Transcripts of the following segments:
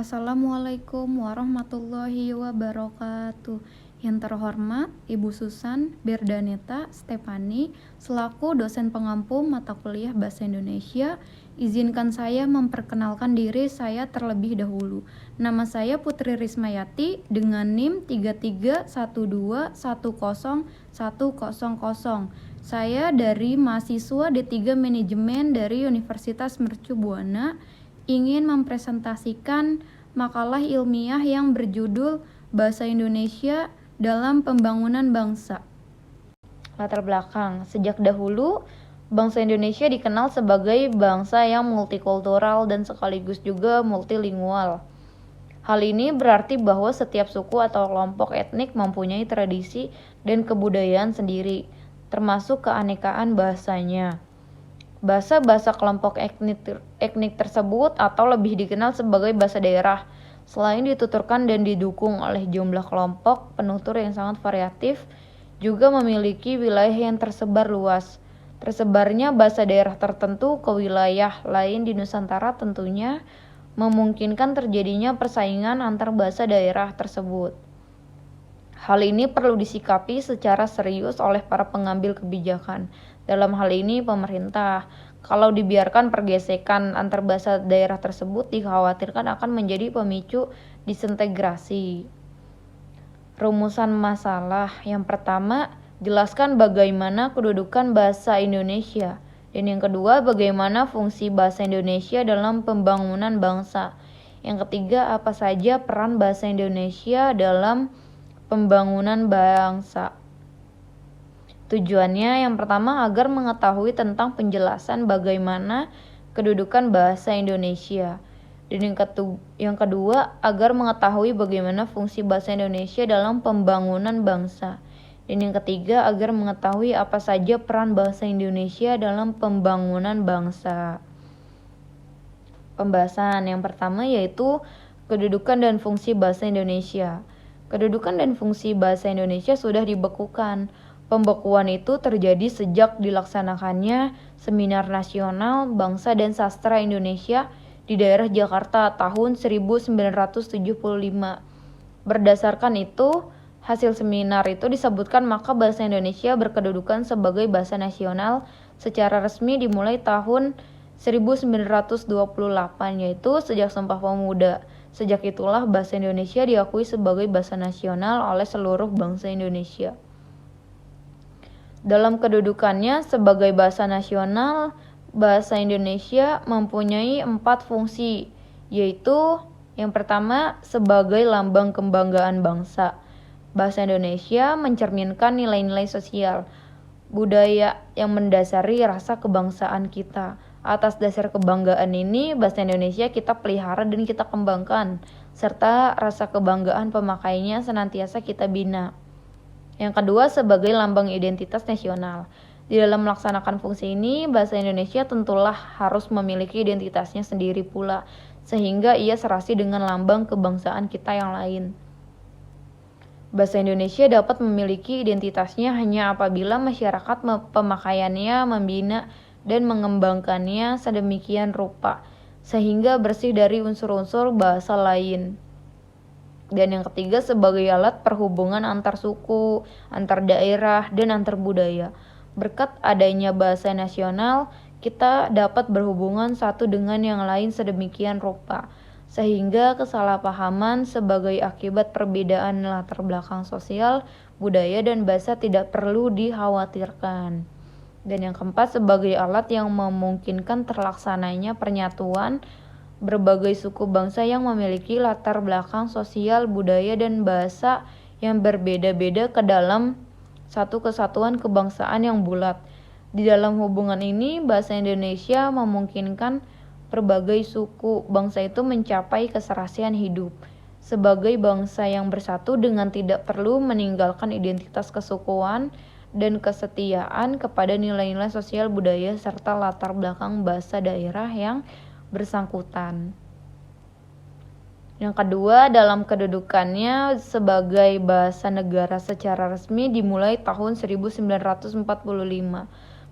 Assalamualaikum warahmatullahi wabarakatuh. Yang terhormat Ibu Susan Berdaneta Stefani selaku dosen pengampu mata kuliah Bahasa Indonesia, izinkan saya memperkenalkan diri saya terlebih dahulu. Nama saya Putri Rismayati dengan NIM 3312101000. Saya dari mahasiswa D3 Manajemen dari Universitas Mercu Buana, ingin mempresentasikan makalah ilmiah yang berjudul Bahasa Indonesia dalam Pembangunan Bangsa. Latar belakang. Sejak dahulu, bangsa Indonesia dikenal sebagai bangsa yang multikultural dan sekaligus juga multilingual. Hal ini berarti bahwa setiap suku atau kelompok etnik mempunyai tradisi dan kebudayaan sendiri, termasuk keanekaan bahasanya. Bahasa-bahasa kelompok etnik tersebut atau lebih dikenal sebagai bahasa daerah, selain dituturkan dan didukung oleh jumlah kelompok penutur yang sangat variatif, juga memiliki wilayah yang tersebar luas. Tersebarnya bahasa daerah tertentu ke wilayah lain di Nusantara tentunya memungkinkan terjadinya persaingan antar bahasa daerah tersebut. Hal ini perlu disikapi secara serius oleh para pengambil kebijakan. Dalam hal ini pemerintah. Kalau dibiarkan pergesekan antar bahasa daerah tersebut dikhawatirkan akan menjadi pemicu disintegrasi. Rumusan masalah yang pertama, jelaskan bagaimana kedudukan bahasa Indonesia. Dan yang kedua, bagaimana fungsi bahasa Indonesia dalam pembangunan bangsa. Yang ketiga, apa saja peran bahasa Indonesia dalam pembangunan bangsa. Tujuannya yang pertama agar mengetahui tentang penjelasan bagaimana kedudukan bahasa Indonesia. Dan yang kedua agar mengetahui bagaimana fungsi bahasa Indonesia dalam pembangunan bangsa. Dan yang ketiga agar mengetahui apa saja peran bahasa Indonesia dalam pembangunan bangsa. Pembahasan yang pertama yaitu kedudukan dan fungsi bahasa Indonesia. Kedudukan dan fungsi bahasa Indonesia sudah dibekukan. Pembekuan itu terjadi sejak dilaksanakannya Seminar Nasional Bangsa dan Sastra Indonesia di daerah Jakarta tahun 1975. Berdasarkan itu, hasil seminar itu disebutkan maka bahasa Indonesia berkedudukan sebagai bahasa nasional secara resmi dimulai tahun 1928, yaitu sejak Sumpah Pemuda. Sejak itulah bahasa Indonesia diakui sebagai bahasa nasional oleh seluruh bangsa Indonesia. Dalam kedudukannya sebagai bahasa nasional, bahasa Indonesia mempunyai 4 fungsi, yaitu yang pertama sebagai lambang kebanggaan bangsa. Bahasa Indonesia mencerminkan nilai-nilai sosial, budaya yang mendasari rasa kebangsaan kita. Atas dasar kebanggaan ini, bahasa Indonesia kita pelihara dan kita kembangkan, serta rasa kebanggaan pemakainya senantiasa kita bina. Yang kedua, sebagai lambang identitas nasional. Di dalam melaksanakan fungsi ini, bahasa Indonesia tentulah harus memiliki identitasnya sendiri pula, sehingga ia serasi dengan lambang kebangsaan kita yang lain. Bahasa Indonesia dapat memiliki identitasnya hanya apabila masyarakat pemakaiannya membina dan mengembangkannya sedemikian rupa, sehingga bersih dari unsur-unsur bahasa lain. Dan yang ketiga sebagai alat perhubungan antar suku, antar daerah, dan antar budaya. Berkat adanya bahasa nasional, kita dapat berhubungan satu dengan yang lain sedemikian rupa, sehingga kesalahpahaman sebagai akibat perbedaan latar belakang sosial, budaya, dan bahasa tidak perlu dikhawatirkan. Dan yang keempat sebagai alat yang memungkinkan terlaksananya penyatuan berbagai suku bangsa yang memiliki latar belakang sosial, budaya, dan bahasa yang berbeda-beda ke dalam satu kesatuan kebangsaan yang bulat. Di dalam hubungan ini, bahasa Indonesia memungkinkan berbagai suku bangsa itu mencapai keserasian hidup sebagai bangsa yang bersatu dengan tidak perlu meninggalkan identitas kesukuan dan kesetiaan kepada nilai-nilai sosial budaya serta latar belakang bahasa daerah yang bersangkutan. Yang kedua, dalam kedudukannya sebagai bahasa negara secara resmi dimulai tahun 1945.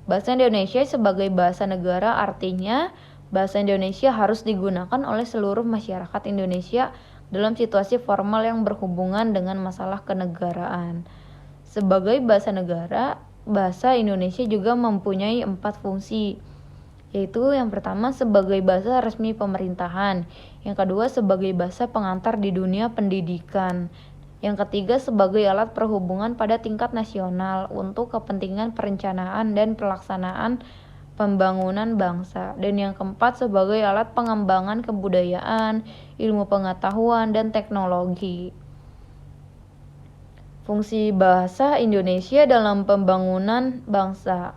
Bahasa Indonesia sebagai bahasa negara artinya Bahasa Indonesia harus digunakan oleh seluruh masyarakat Indonesia dalam situasi formal yang berhubungan dengan masalah kenegaraan. Sebagai bahasa negara, bahasa Indonesia juga mempunyai 4 fungsi, yaitu yang pertama sebagai bahasa resmi pemerintahan, yang kedua sebagai bahasa pengantar di dunia pendidikan, yang ketiga sebagai alat perhubungan pada tingkat nasional untuk kepentingan perencanaan dan pelaksanaan pembangunan bangsa, dan yang keempat sebagai alat pengembangan kebudayaan, ilmu pengetahuan, dan teknologi. Fungsi bahasa Indonesia dalam pembangunan bangsa.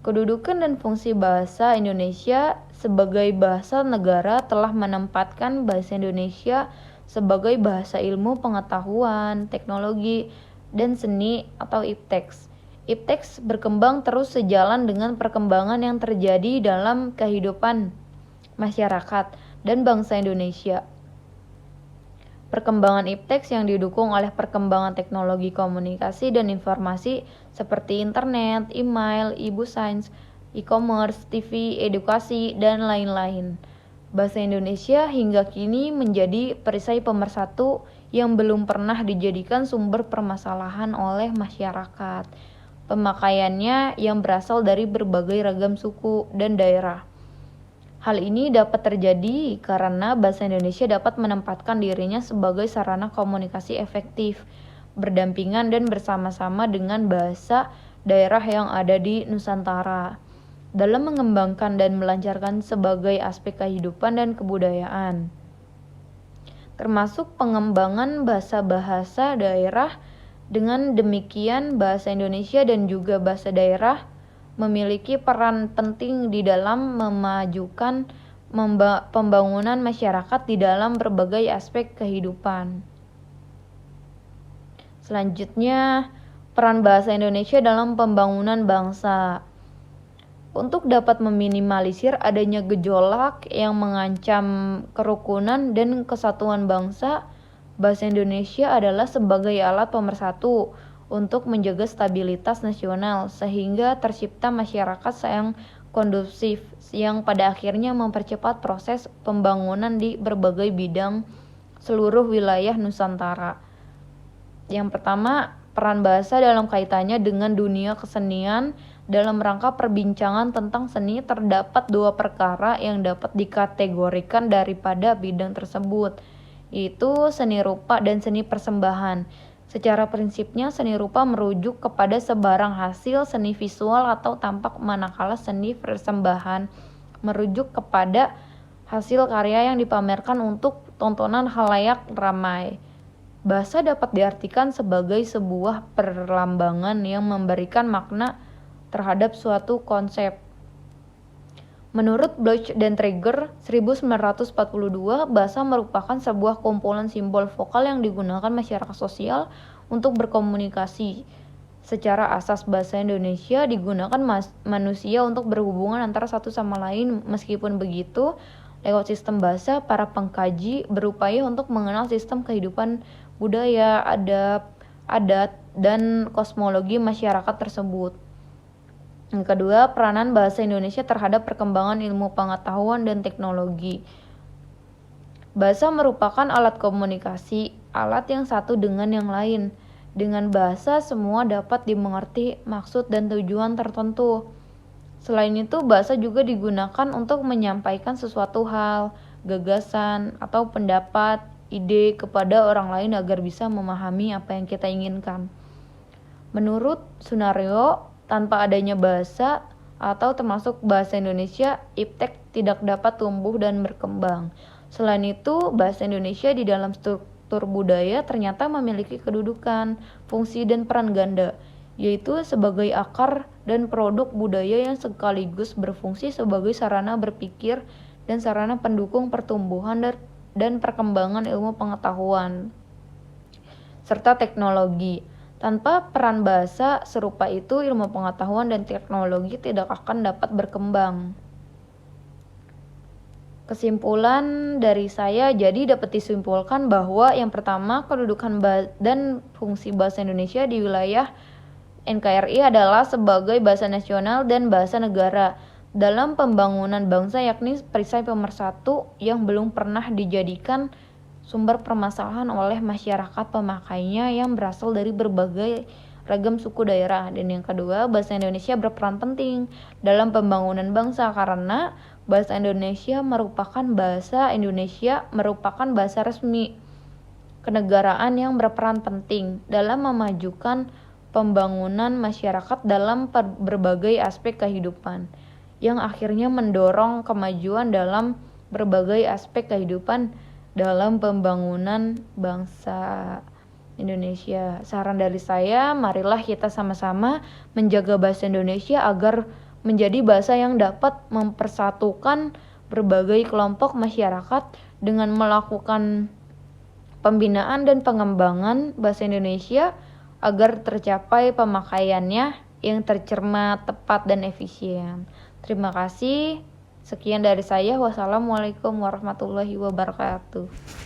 Kedudukan dan fungsi bahasa Indonesia sebagai bahasa negara telah menempatkan bahasa Indonesia sebagai bahasa ilmu pengetahuan, teknologi, dan seni atau ipteks. Ipteks berkembang terus sejalan dengan perkembangan yang terjadi dalam kehidupan masyarakat dan bangsa Indonesia. Perkembangan ipteks yang didukung oleh perkembangan teknologi komunikasi dan informasi seperti internet, email, e-sains, e-commerce, TV, edukasi, dan lain-lain. Bahasa Indonesia hingga kini menjadi perisai pemersatu yang belum pernah dijadikan sumber permasalahan oleh masyarakat. Pemakaiannya yang berasal dari berbagai ragam suku dan daerah. Hal ini dapat terjadi karena bahasa Indonesia dapat menempatkan dirinya sebagai sarana komunikasi efektif, berdampingan dan bersama-sama dengan bahasa daerah yang ada di Nusantara, dalam mengembangkan dan melancarkan sebagai aspek kehidupan dan kebudayaan, termasuk pengembangan bahasa-bahasa daerah. Dengan demikian, bahasa Indonesia dan juga bahasa daerah memiliki peran penting di dalam memajukan pembangunan masyarakat di dalam berbagai aspek kehidupan. Selanjutnya, peran bahasa Indonesia dalam pembangunan bangsa. Untuk dapat meminimalisir adanya gejolak yang mengancam kerukunan dan kesatuan bangsa, bahasa Indonesia adalah sebagai alat pemersatu untuk menjaga stabilitas nasional sehingga tercipta masyarakat yang kondusif yang pada akhirnya mempercepat proses pembangunan di berbagai bidang seluruh wilayah Nusantara. Yang pertama, peran bahasa dalam kaitannya dengan dunia kesenian. Dalam rangka perbincangan tentang seni terdapat 2 perkara yang dapat dikategorikan daripada bidang tersebut, yaitu seni rupa dan seni persembahan. Secara prinsipnya, seni rupa merujuk kepada sebarang hasil seni visual atau tampak, manakala seni persembahan merujuk kepada hasil karya yang dipamerkan untuk tontonan khalayak ramai. Bahasa dapat diartikan sebagai sebuah perlambangan yang memberikan makna terhadap suatu konsep. Menurut Bloch dan Traeger 1942, bahasa merupakan sebuah kumpulan simbol vokal yang digunakan masyarakat sosial untuk berkomunikasi. Secara asas bahasa Indonesia digunakan manusia untuk berhubungan antara satu sama lain. Meskipun begitu, lewat sistem bahasa, para pengkaji berupaya untuk mengenal sistem kehidupan budaya, adat, dan kosmologi masyarakat tersebut. Yang kedua, peranan bahasa Indonesia terhadap perkembangan ilmu pengetahuan dan teknologi. Bahasa merupakan alat komunikasi, alat yang satu dengan yang lain. Dengan bahasa, semua dapat dimengerti maksud dan tujuan tertentu. Selain itu, bahasa juga digunakan untuk menyampaikan sesuatu hal, gagasan, atau pendapat, ide kepada orang lain agar bisa memahami apa yang kita inginkan. Menurut Sunario, tanpa adanya bahasa atau termasuk bahasa Indonesia, iptek tidak dapat tumbuh dan berkembang. Selain itu, bahasa Indonesia di dalam struktur budaya ternyata memiliki kedudukan, fungsi, dan peran ganda, yaitu sebagai akar dan produk budaya yang sekaligus berfungsi sebagai sarana berpikir dan sarana pendukung pertumbuhan dan perkembangan ilmu pengetahuan serta teknologi. Tanpa peran bahasa serupa itu, ilmu pengetahuan dan teknologi tidak akan dapat berkembang. Kesimpulan dari saya, jadi dapat disimpulkan bahwa yang pertama, kedudukan dan fungsi bahasa Indonesia di wilayah NKRI adalah sebagai bahasa nasional dan bahasa negara. dalam pembangunan bangsa, yakni perisai pemersatu yang belum pernah dijadikan sumber permasalahan oleh masyarakat pemakainya yang berasal dari berbagai ragam suku daerah. Dan yang kedua, bahasa Indonesia berperan penting dalam pembangunan bangsa karena bahasa Indonesia merupakan bahasa resmi kenegaraan yang berperan penting dalam memajukan pembangunan masyarakat dalam berbagai aspek kehidupan, yang akhirnya mendorong kemajuan dalam berbagai aspek kehidupan dalam pembangunan bangsa Indonesia. Saran dari saya, marilah kita sama-sama menjaga bahasa Indonesia agar menjadi bahasa yang dapat mempersatukan berbagai kelompok masyarakat dengan melakukan pembinaan dan pengembangan bahasa Indonesia agar tercapai pemakaiannya yang tercermat, tepat, dan efisien. Terima kasih. Sekian dari saya. Wassalamualaikum warahmatullahi wabarakatuh.